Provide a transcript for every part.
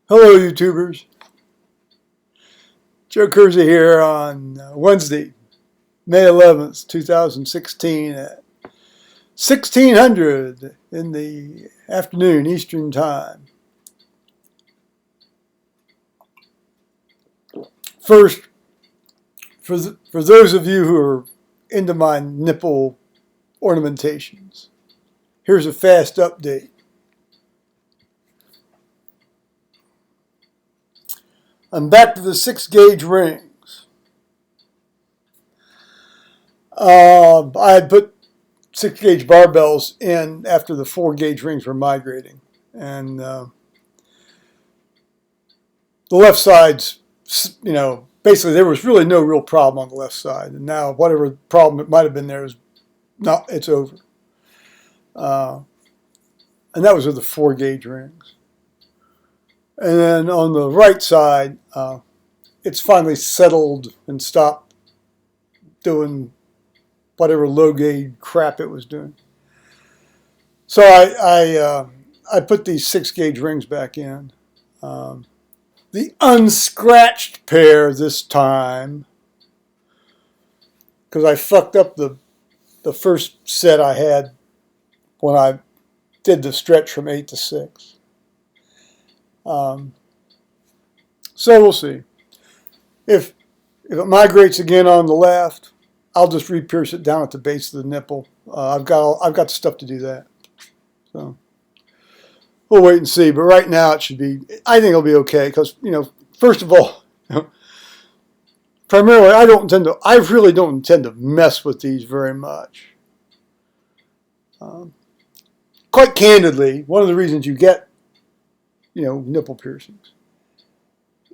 Hello, YouTubers. Joe Kersey here on Wednesday, May 11th, 2016 at 1600 in the afternoon Eastern Time. First, for those of you who are into my nipple ornamentations, here's a fast update. I'm back to the 6-gauge rings. I had put 6-gauge barbells in after the 4-gauge rings were migrating. And the left side's, basically there was really no real problem on the left side. And now whatever problem it might have been there is not, it's over. And that was with the 4-gauge rings. And then on the right side, it's finally settled and stopped doing whatever low gauge crap it was doing. So I put these 6-gauge rings back in. The unscratched pair this time, because I fucked up the first set I had when I did the stretch from 8 to 6. So we'll see. If it migrates again on the left, I'll just re-pierce it down at the base of the nipple. I've got stuff to do that. So we'll wait and see. But right now it should be. I think it'll be okay because first of all, primarily I really don't intend to mess with these very much. Quite candidly, one of the reasons you get nipple piercings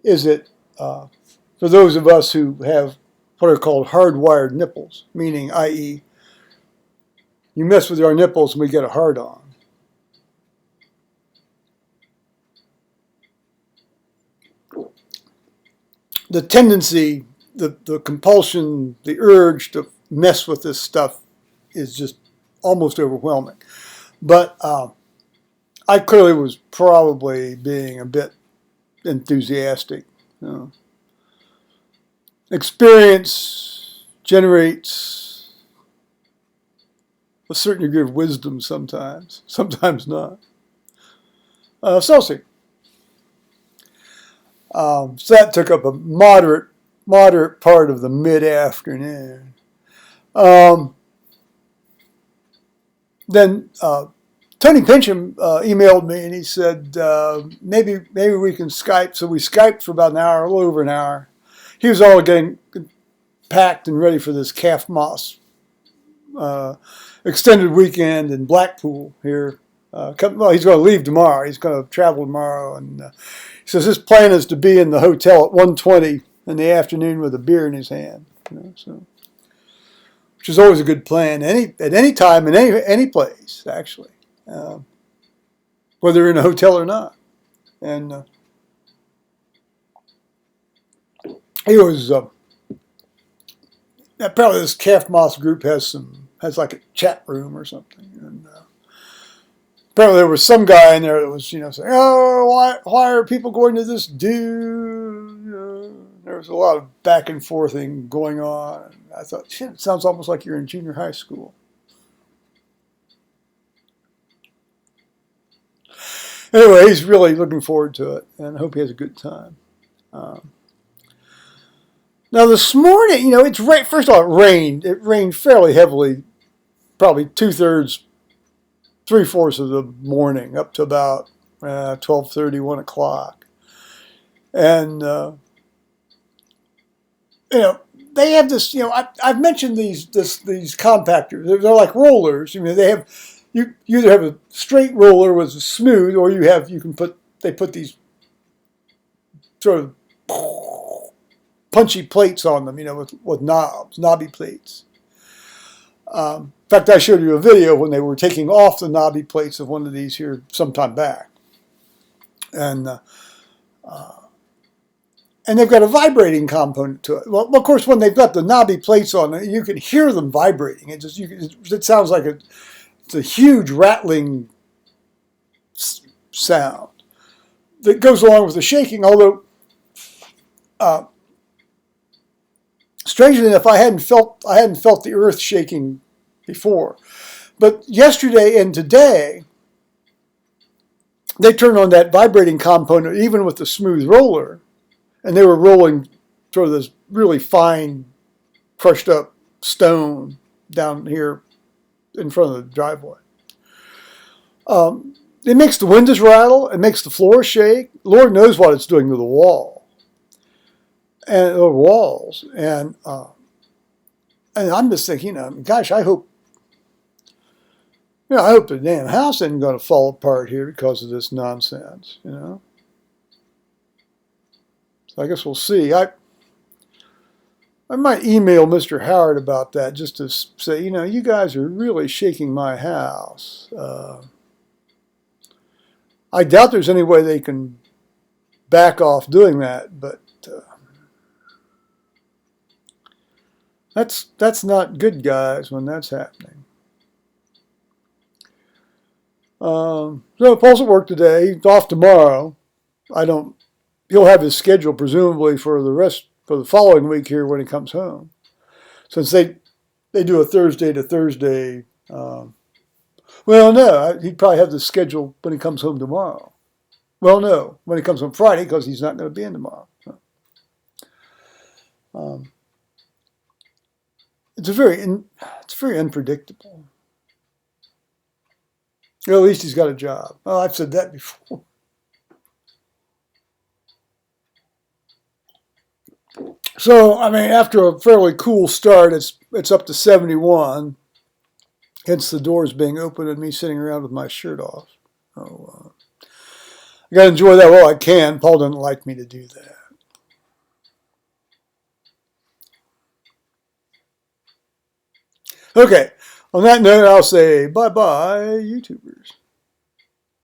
is that for those of us who have what are called hardwired nipples, meaning i.e. you mess with our nipples and we get a hard-on. The tendency, the compulsion, the urge to mess with this stuff is just almost overwhelming. But I clearly was probably being a bit enthusiastic. Experience generates a certain degree of wisdom sometimes not. So we'll see. So that took up a moderate part of the mid-afternoon. Then Tony Pincham emailed me and he said, maybe we can Skype. So we Skyped for about an hour, a little over an hour. He was all getting packed and ready for this calf moss extended weekend in Blackpool here. Well, he's going to leave tomorrow. He's going to travel tomorrow. And he says his plan is to be in the hotel at 1:20 in the afternoon with a beer in his hand. Which is always a good plan, at any time, in any place, actually. Whether in a hotel or not. And he was apparently this calf moss group has like a chat room or something. And apparently there was some guy in there that was saying, oh, why are people going to this dude? There was a lot of back and forthing going on. I thought, shit, it sounds almost like you're in junior high school. Anyway, he's really looking forward to it, and I hope he has a good time. Now this morning, it's first of all, it rained. It rained fairly heavily, probably 2/3, 3/4 of the morning, up to about 12:30, 1 o'clock. And they have this. I've mentioned these compactors. They're like rollers. They have. You either have a straight roller with a smooth, or they put these sort of punchy plates on them, with knobby plates. In fact, I showed you a video when they were taking off the knobby plates of one of these here sometime back. And they've got a vibrating component to it. Well, of course, when they've got the knobby plates on it, you can hear them vibrating. It sounds like it's a huge rattling sound. that goes along with the shaking. Although, strangely enough, I hadn't felt the earth shaking before. But yesterday and today, they turned on that vibrating component, even with the smooth roller, and they were rolling sort of this really fine, crushed up stone down here in front of the driveway. It makes the windows rattle. It makes the floor shake. Lord knows what it's doing to the wall and the walls. And I'm just thinking, gosh, I hope the damn house isn't going to fall apart here because of this nonsense. So I guess we'll see. I might email Mr. Howard about that just to say, you guys are really shaking my house. I doubt there's any way they can back off doing that, but that's not good, guys, when that's happening. So Paul's at work today. He's off tomorrow. He'll have his schedule presumably for the following week here when he comes home, since they do a Thursday to Thursday. Well, no, he'd probably have the schedule when he comes home tomorrow. Well, no, when he comes home Friday, because he's not going to be in tomorrow. So, it's very unpredictable. Well, at least he's got a job. Well, I've said that before. So, after a fairly cool start, it's up to 71. Hence the doors being open and me sitting around with my shirt off. So, I got to enjoy that while I can. Paul doesn't like me to do that. Okay, on that note, I'll say bye-bye, YouTubers.